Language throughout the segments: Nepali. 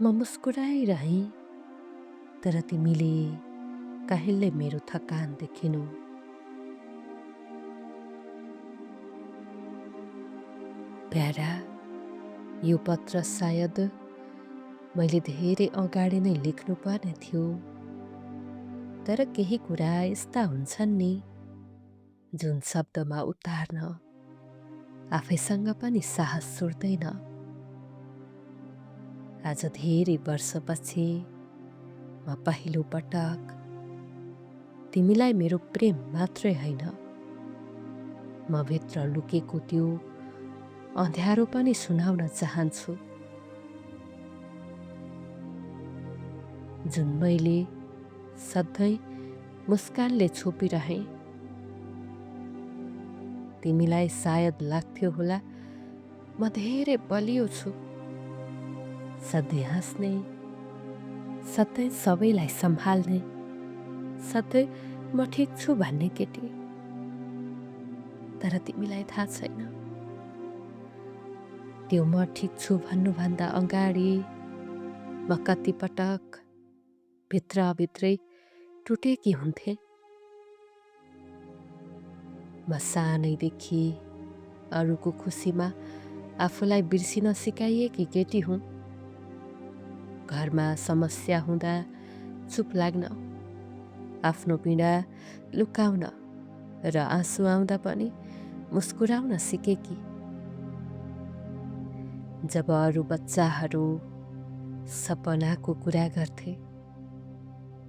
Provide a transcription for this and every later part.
म मुस्कुराइरहेँ, तर तिमीले कहिल्यै मेरो थकान देखिनौ। प्यारा, यो पत्र सायद मैले धेरै अगाडि नै लेख्नुपर्ने थियो, तर केही कुरा यस्ता हुन्छन् नि जुन शब्दमा उतार्न आफैसँग पनि साहस छुट्दैन। आज धेरै वर्षपछि म पहिलो पटक तिमीलाई मेरो प्रेम मात्रै होइन, म भित्र लुकेको त्यो अँध्यारो पनि सुनाउन चाहन्छु, जुन मैले सधैँ मुस्कानले छोपिरहेँ। तिमीलाई सायद लाग्थ्यो होला म धेरै बलियो छु, सधैँ हाँस्ने, सधैँ सबैलाई सम्हाल्ने, सधैँ म ठिक छु भन्ने केटी। तर तिमीलाई थाहा छैन, त्यो म ठिक छु भन्नुभन्दा अगाडि म कति पटक भित्रभित्रै टुटेकी हुन्थे। म सानैदेखि अरूको खुसीमा आफूलाई बिर्सिन सिकाइएकी केटी हुँ। घरमा समस्या हुँदा चुप लाग्न, आफ्नो पीडा लुकाउन र आँसु आउँदा पनि मुस्कुराउन सिकेकी। जब अरू बच्चाहरू सपनाको कुरा गर्थे,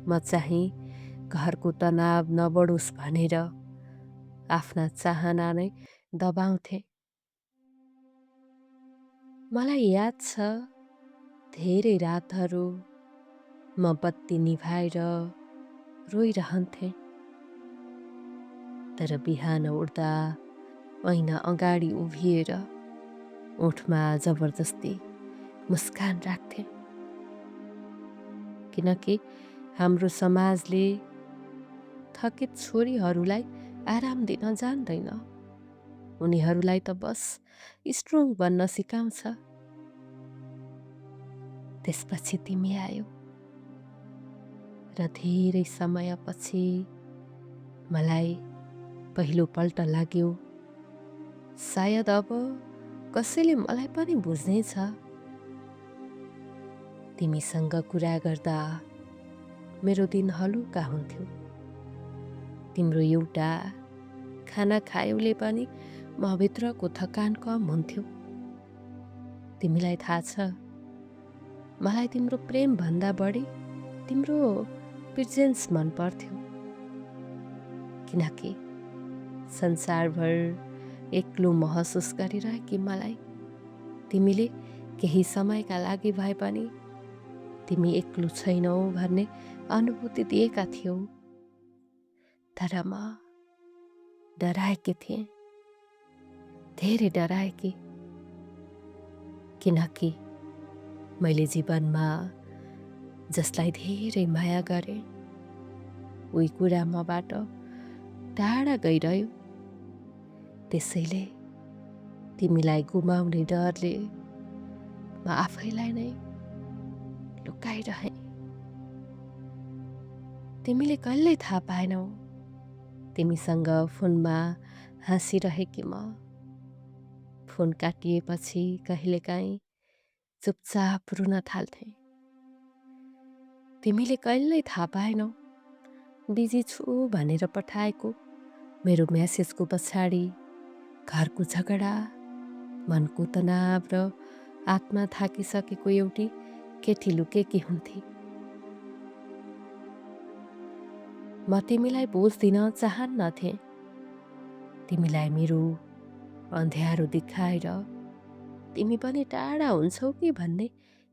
म चाहिँ घरको तनाव नबढोस् भनेर आफ्ना चाहना नै दबाउँथे। मलाई याद छ, धेरै रातहरू म बत्ती निभाएर रोइरहन्थे, तर बिहान उठ्दा ऐना अगाडि उभिएर ओठमा जबरजस्ती मुस्कान राख्थे। किनकि हाम्रो समाजले थकित छोरीहरूलाई आराम दिन जान्दैन, उनीहरूलाई त बस स्ट्रोङ बन्न सिकाउँछ। त्यसपछि तिमी आयो र धेरै समयपछि मलाई पहिलोपल्ट लाग्यो, सायद अब कसैले मलाई पनि बुझ्नेछ। तिमीसँग कुरा गर्दा मेरो दिन हलुका हुन्थ्यो। तिम्रो एउटा खाना खायोले पनि म भित्रको थकान कम हुन्थ्यो। तिमीलाई थाहा छ, मलाई तिम्रो प्रेम भन्दा बढी तिम्रो प्रेजेन्स मन पर्थ्यो। किनकि संसारभर एक्लो महसुस गरिरहेकी मलाई तिमीले केही समयका लागि भए पनि तिमी एक्लो छैनौ भन्ने अनुभूति दिएका थियौ। तर म डराएकी थिएँ, धेरै डराएकी। किनकि मैले जीवनमा जसलाई धेरै माया गरेँ, उही कुरा मबाट टाढा गइरह्यो। त्यसैले तिमीलाई गुमाउने डरले म आफैलाई नै लुकाइरहेँ। तिमीले कहिल्यै थाहा पाएनौ, तिमीसँग फोनमा हाँसिरहेकी म फोन काटिएपछि कहिलेकाहीँ चुपचाप रुन थाल्थे। तिमीले कहिल्यै थाहा पाएनौ, बिजी छु भनेर पठाएको मेरो म्यासेजको पछाडि घरको झगडा, मनको तनाव र आत्मा थाकिसकेको एउटी केटी लुकेकी हुन्थे। म तिमीलाई बुझ्दिन चाहन्नथे, तिमीलाई मेरो अँध्यारो देखाएर तिमी पनि टाढा हुन्छौ कि भन्ने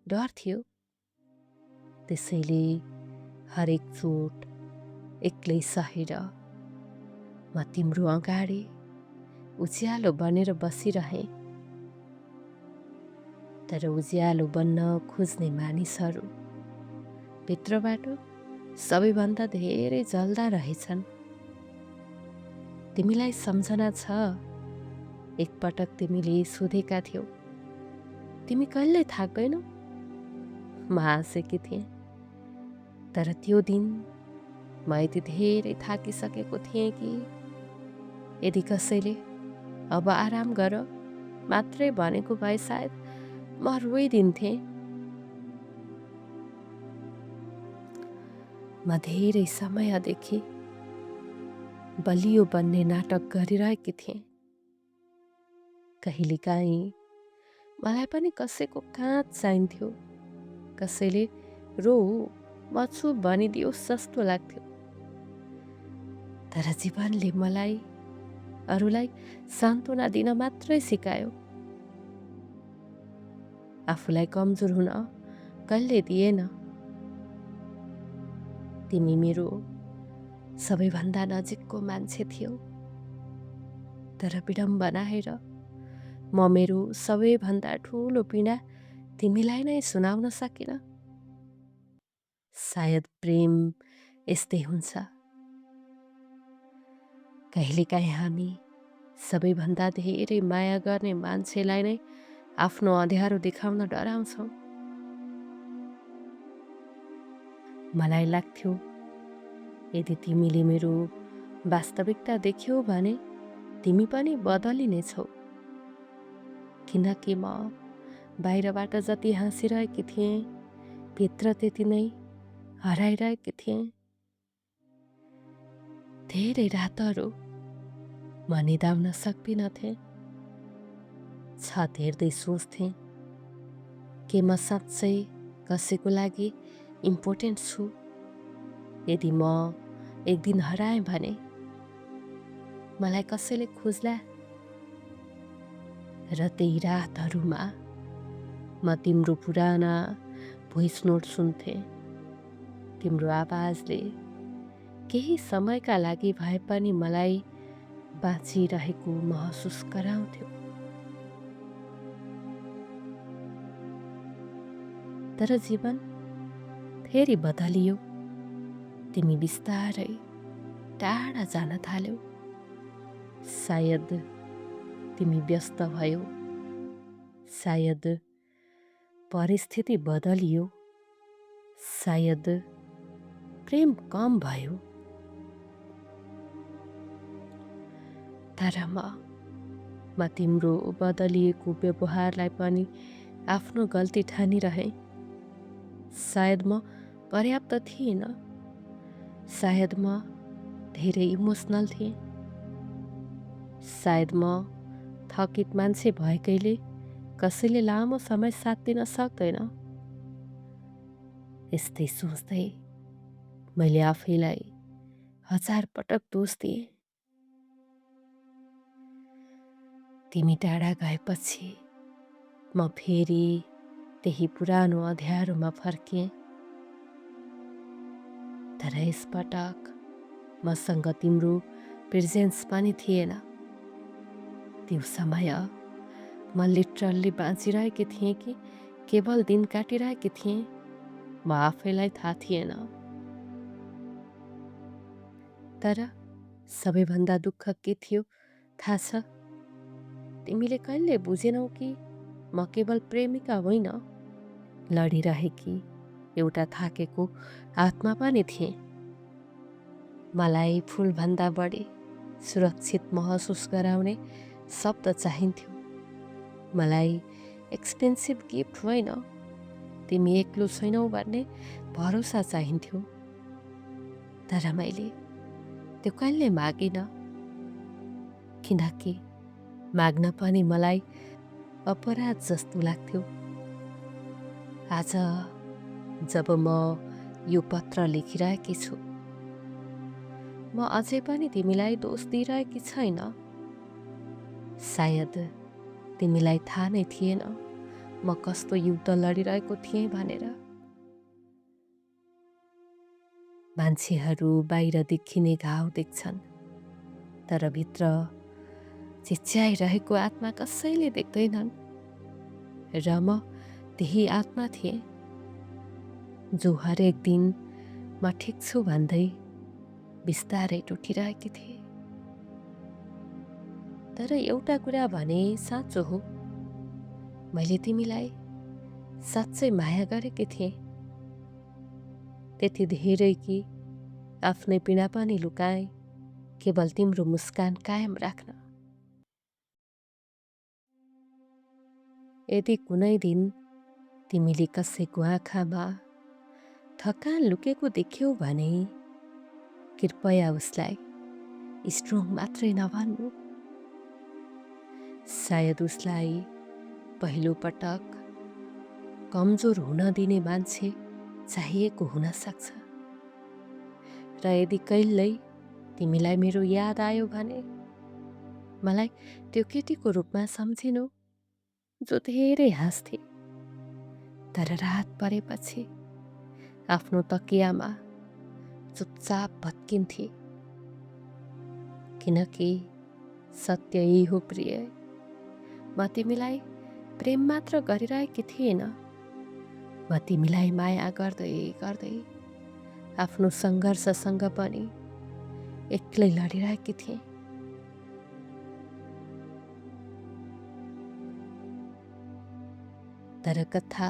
डर थियो। त्यसैले हरेक चोट एक्लै सहेर म तिम्रो अगाडि उज्यालो बनेर बसिरहेँ। तर उज्यालो बन्न खोज्ने मानिसहरू भित्रबाट सबैभन्दा धेरै जल्दा रहेछन्। तिमीलाई सम्झना छ, एकपटक तिमीले सोधेका थियौ, तिमी कहिल्यै थाक्दैनौ? म हाँसेकी थिएँ। तर त्यो दिन म यति धेरै थाकिसकेको थिएँ कि यदि कसैले अब आराम गर मात्रै भनेको भए सायद म रोइदिन्थेँ। म धेरै समयदेखि बलियो बन्ने नाटक गरिरहेकी थिएँ। कहिलेकाहीँ मलाई पनि कसैको काँध चाहिन्थ्यो, कसैले रो म छु भनिदियोस् जस्तो लाग्थ्यो। तर जीवनले मलाई अरूलाई सान्त्वना दिन मात्रै सिकायो, आफूलाई कमजोर हुन कहिले दिएन। तिमी मेरो सबैभन्दा नजिकको मान्छे थियौ, तर विडम्बना हेर म मेरो सबैभन्दा ठुलो पीडा तिमीलाई नै सुनाउन सकिन। सायद प्रेम यस्तै हुन्छ। कहिलेकाहीँ हामी सबैभन्दा धेरै माया गर्ने मान्छेलाई नै आफ्नो अँध्यारो देखाउन डराउँछौँ। मलाई लाग्थ्यो यदि तिमीले मेरो वास्तविकता देख्यौ भने तिमी पनि बदलिनेछौ, किनकि म बाहिरबाट जति हाँसिरहेकी थिएँ भित्र त्यति नै हराइरहेकी थिएँ। धेरै रातहरू म निदाउन सक्दिनथेँ। छत हेर्दै सोच्थेँ के म साँच्चै कसैको लागि इम्पोर्टेन्ट छु। यदि म एक दिन हराएँ भने मलाई कसैले खोज्ला। र त्यही रातहरूमा म तिम्रो पुराना भोइस नोट सुन्थेँ। तिम्रो आवाजले केही समयका लागि भए पनि मलाई बाँचिरहेको महसुस गराउँथ्यो। तर जीवन फेरि बदलियो। तिमी बिस्तारै टाढा जान थाल्यौ। सायद तिमी व्यस्त भयौ, सायद परिस्थिति बदलियो, सायद प्रेम कम भयो। तर म तिम्रो बदलिएको व्यवहारलाई पनि आफ्नो गल्ती ठानिरहेँ। सायद म पर्याप्त थिइनँ, सायद म धेरै इमोसनल थिएँ, सायद म थकित मान्छे भएकैले कसैले लामो समय साथ दिन सक्दैन। यस्तै सोच्दै मैले आफैलाई 1000 पटक दोष दिएँ। तिमी टाढा गएपछि म फेरि त्यही पुरानो अँध्यारोमा फर्किएँ। तर यसपटक मसँग तिम्रो प्रेजेन्स पनि थिएन। त्यो समय म लिटरल्ली बाँचिरहेकी थिएँ कि केवल दिन काटिरहेकी थिएँ म आफैलाई थाहा थिएन। तर सबैभन्दा दुःख के थियो थाहा छ? तिमीले कहिले बुझेनौ कि म केवल प्रेमिका होइन, लडिरहेकी एउटा थाकेको आत्मा पनि थिएँ। मलाई फुलभन्दा बढी सुरक्षित महसुस गराउने शब्द चाहिन्थ्यो। मलाई एक्सपेन्सिभ गिफ्ट होइन, तिमी एक्लो छैनौ भन्ने भरोसा चाहिन्थ्यो। तर मैले त्यो कहिले मागिनँ, किनकि माग्न पनि मलाई अपराध जस्तो लाग्थ्यो। आज जब म यो पत्र लेखिरहेकी छु, म अझै पनि तिमीलाई दोष दिइरहेकी छैन। सायद तिमीलाई थाहा नै थिएन म कस्तो युद्ध लडिरहेको थिएँ भनेर। मान्छेहरू बाहिर देखिने घाउ देख्छन्, तर भित्र चिच्याइरहेको आत्मा कसैले देख्दैनन्। र म त्यही आत्मा थिएँ जो हरेक दिन म ठिक छु भन्दै बिस्तारै टुटिरहेकी थिएँ। तर एउटा कुरा भने साँचो हो, मैले तिमीलाई साँच्चै माया गरेकी थिएँ। त्यति धेरै कि आफ्नै पीडा पनि लुकाएँ केवल तिम्रो मुस्कान कायम राख्न। यदि कुनै दिन तिमीले कसैको आँखामा थकान लुकेको देख्यौ भने कृपया उसलाई स्ट्रोङ मात्रै नभन्नु। सायद उसलाई पहिलो पटक कमजोर हुन दिने मान्छे चाहिएको हुन सक्छ। र यदि कहिल्यै तिमीलाई मेरो याद आयो भने मलाई त्यो केटीको रूपमा सम्झिनु जो धेरै हाँस्थे तर रात परेपछि आफ्नो तकियामा चुपचाप भत्किन्थे। किनकि सत्य यही हो प्रिय, म तिमीलाई प्रेम मात्र गरिरहेकी थिएन, म तिमीलाई माया गर्दै गर्दै आफ्नो सङ्घर्षसँग पनि एक्लै लडिरहेकी थिएँ। तर कथा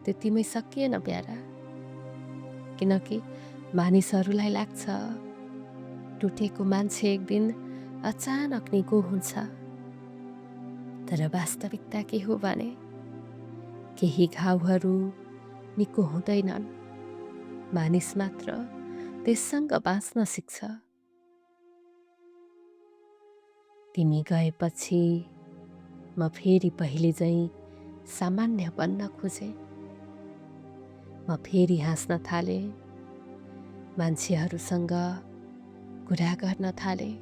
त्यतिमै सकिएन प्यारा, किनकि मानिसहरूलाई लाग्छ टुटेको मान्छे एक दिन अचानक निको हुन्छ। तर वास्तविकता के हो भने केही घाउहरू निको हुँदैनन्, मानिस मात्र त्यससँग बाँच्न सिक्छ। तिमी गएपछि म फेरि पहिले झैँ सामान्य बन्न खोजेँ। म फेरि हाँस्न थालेँ, मान्छेहरूसँग कुरा गर्न थालेँ,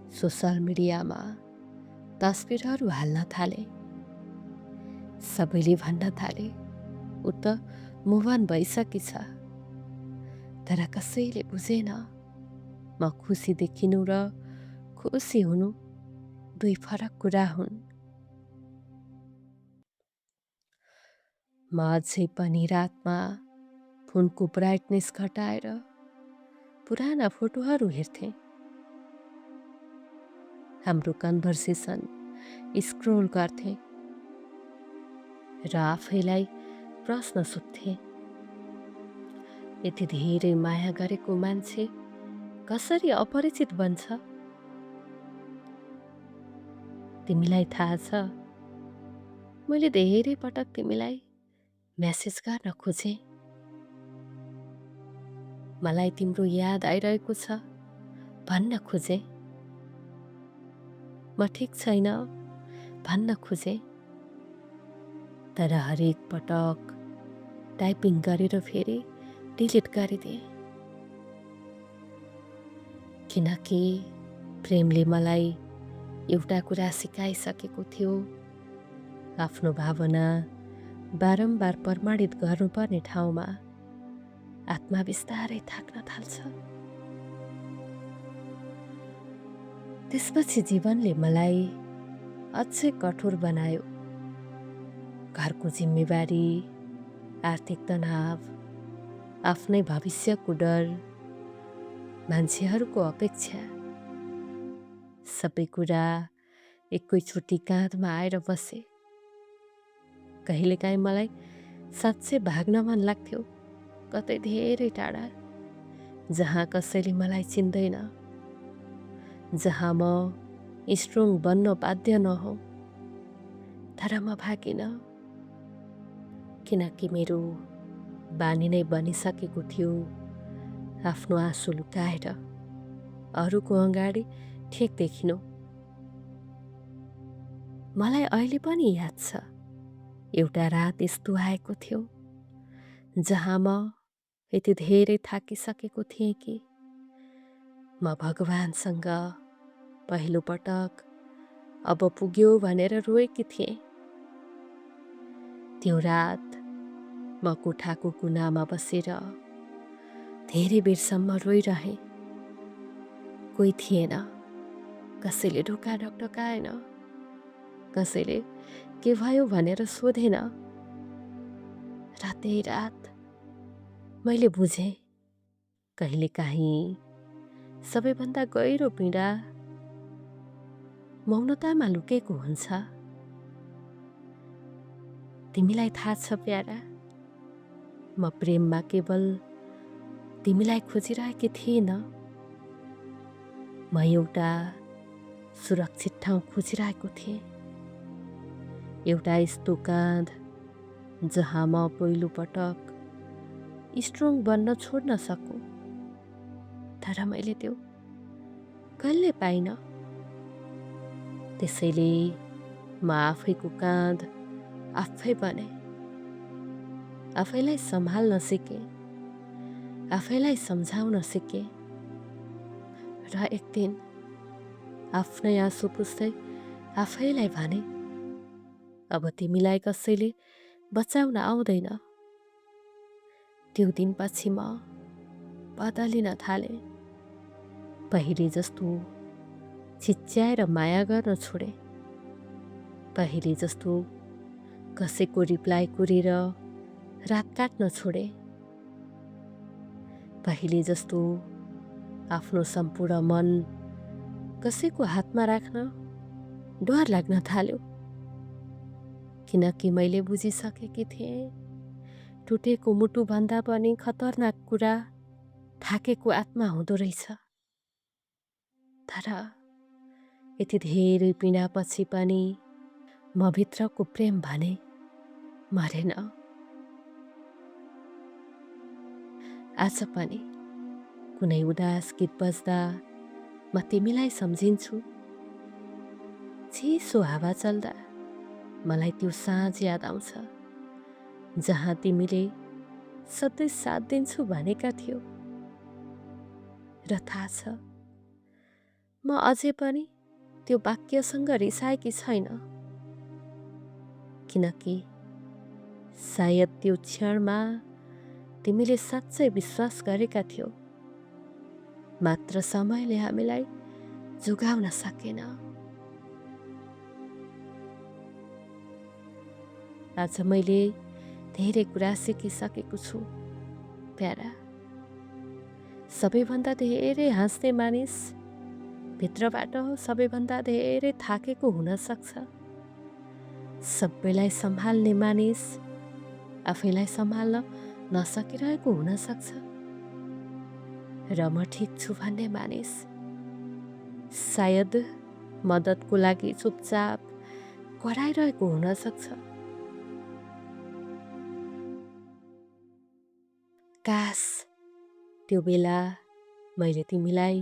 सोसल मिडियामा तस्बिरहरू हाल्न थालेँ। सबैले भन्न थाले ऊ त मुभ अन भइसकेछ। तर कसैले बुझेन म खुसी देखिनु र खुसी हुनु दुई फरक कुरा हुन्। म अझै पनि रातमा फोनको ब्राइटनेस घटाएर पुराना फोटोहरू हेर्थेँ। हाम्रो कन्भर्सेसन स्क्रोल गर्थेँ र आफैलाई प्रश्न सोध्थेँ, यति धेरै माया गरेको मान्छे कसरी अपरिचित बन्छ? तिमीलाई थाहा छ, मैले धेरै पटक तिमीलाई मेसेज गर्न खोजेँ। मलाई तिम्रो याद आइरहेको छ भन्न खोजेँ, म ठिक छैन भन्न खोजेँ। तर हरेक पटक टाइपिङ गरेर फेरि डिलिट गरिदिएँ। किनकि प्रेमले मलाई एउटा कुरा सिकाइसकेको थियो, आफ्नो भावना बारम्बार प्रमाणित गर्नुपर्ने ठाउँमा आत्मा बिस्तारै थाक्न थाल्छ। त्यसपछि जीवनले मलाई अझै कठोर बनायो। घरको जिम्मेवारी, आर्थिक तनाव, आफ्नै भविष्यको डर, मान्छेहरूको अपेक्षा, सबै कुरा एकैचोटि काँधमा आएर बसे। कहिलेकाहीँ मलाई साँच्चै भाग्न मन लाग्थ्यो कतै धेरै टाढा, जहाँ कसैले मलाई चिन्दैन, जहाँ म स्ट्रोङ बन्न बाध्य नहौँ। तर म भागिनँ, किनकि मेरो बानी नै बनिसकेको थियो आफ्नो आँसु लुकाएर अरूको अगाडि ठिक देखिनु। मलाई अहिले पनि याद छ, एउटा रात यस्तो आएको थियो जहाँ म यति धेरै थाकिसकेको थिएँ कि म भगवानसँग पहिलो पटक अब पुग्यो भनेर रोएकी थिएँ। त्यो रात म कोठाको कुनामा बसेर धेरै बेरसम्म रोइरहेँ। कोही थिएन, कसैले ढोका ढकढकाएन, कसैले के भयो भनेर सोधेन। रातै रात मैले बुझेँ, कहिलेकाहीँ सबैभन्दा गहिरो पीडा मौनतामा लुकेको हुन्छ। तिमीलाई थाहा छ प्यारा, म प्रेममा केवल तिमीलाई खोजिरहेकी थिइनँ। म एउटा सुरक्षित ठाउँ खोजिरहेको थिएँ, एउटा यस्तो काँध जहाँ म पहिलोपटक स्ट्रङ बन्न छोड्न सकूँ। तर मैले त्यो कहिल्यै पाइनँ। त्यसैले म आफैको काँध आफै बने, आफैलाई सम्हाल्न सिकेँ, आफैलाई सम्झाउन सिकेँ। र एक दिन आफ्नै आँसु पुस्दै आफैलाई भने, अब तिमीलाई कसैले बचाउन आउँदैन। त्यो दिनपछि म बदलिन थालेँ। पहिले जस्तो चिच्याएर माया गर्न छोडेँ। पहिले जस्तो कसैको रिप्लाई कुरेर रात काट्न छोडेँ। पहिले जस्तो आफ्नो सम्पूर्ण मन कसैको हातमा राख्न डर लाग्न थाल्यो। किनकि मैले बुझिसकेकी थिएँ, टुटेको मुटुभन्दा पनि खतरनाक कुरा थाकेको आत्मा हुँदो रहेछ। तर यति धेरै पीडापछि पनि म भित्रको प्रेम भने मरेन। आज पनि कुनै उदास गीत बज्दा म तिमीलाई सम्झिन्छु। चिसो हावा चल्दा मलाई त्यो साँझ याद आउँछ जहाँ तिमीले सधैँ साथ दिन्छु भनेका थियौ। र थाहा छ, म अझै पनि त्यो वाक्यसँग रिसाएकी छैन। किनकि सायद त्यो क्षणमा तिमीले साँच्चै विश्वास गरेका थियौ, मात्र समयले हामीलाई जोगाउन सकेन। आज मैले धेरै कुरा सिकिसकेको छु प्यारा। सबैभन्दा धेरै हाँस्ने मानिस भित्रबाट सबैभन्दा धेरै थाकेको हुन सक्छ। सबैलाई सम्हाल्ने मानिस आफैलाई सम्हाल्न नसकिरहेको हुन सक्छ। र म ठिक छु भन्ने मानिस सायद मद्दतको लागि चुपचाप कराइरहेको हुन सक्छ। काश त्यो बेला मैले तिमीलाई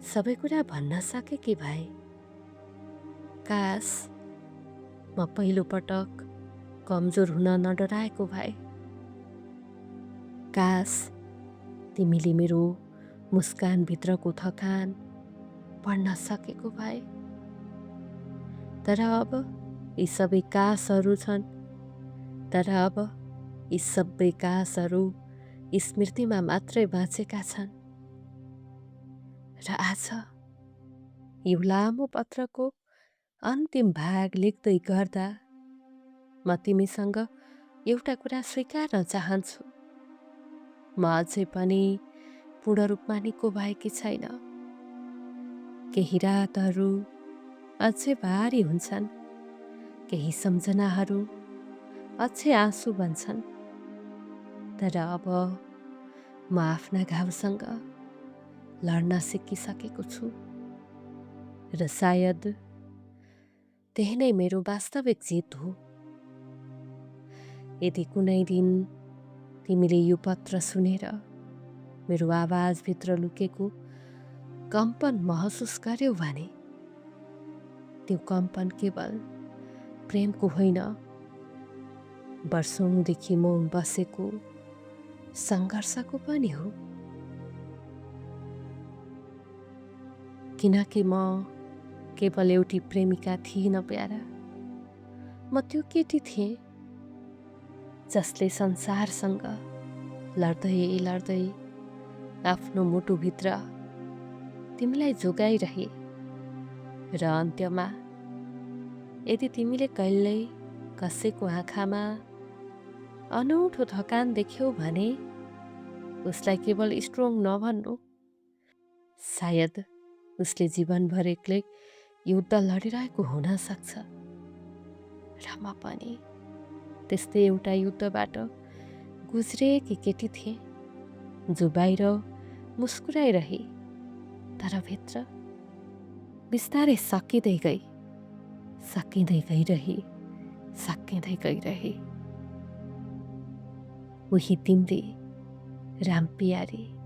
सबै कुरा भन्न सकेकी भए। काश म पहिलोपटक कमजोर हुन नडराएको भए। काश तिमीले मेरो मुस्कानभित्रको थकान पढ्न सकेको भए। तर अब यी सबै काशहरू छन्। तर अब यी सबै काशहरू स्मृतिमा मात्रै बाँचेका छन्। र आज यो लामो पत्रको अन्तिम भाग लेख्दै गर्दा म तिमीसँग एउटा कुरा स्वीकार्न चाहन्छु। म अझै पनि पूर्ण रूपमा निको भएकी छैन। केही रातहरू अझै भारी हुन्छन्, केही सम्झनाहरू अझै आँसु बन्छन्। तर अब म आफ्ना घाउसँग लड्न सिकिसकेको छु। र सायद त्यही नै मेरो वास्तविक जित हो। यदि कुनै दिन तिमीले यो पत्र सुनेर मेरो आवाजभित्र लुकेको कम्पन महसुस गर्यौ भने त्यो कम्पन केवल प्रेमको होइन, वर्षौंदेखि मौन बसेको सङ्घर्षको पनि हो। किनकि म केवल एउटी प्रेमिका थिइनँ प्यारा। म त्यो केटी थिएँ जसले संसारसँग लड्दै लड्दै आफ्नो मुटुभित्र तिमीलाई जोगाइरहे। र अन्त्यमा यदि तिमीले कहिल्यै कसैको आँखामा अनौठो थकान देख्यौ भने उसलाई केवल स्ट्रङ नभन्नु। सायद उसले जीवनभर एक्लै युद्ध लडिरहेको हुन सक्छ। र म पनि त्यस्तै एउटा युद्धबाट गुज्रिएकी केटी थिएँ जो बाहिर मुस्कुराइरही तर भित्र बिस्तारै सकिँदै गइरही। उही तिम्री रामपियारी।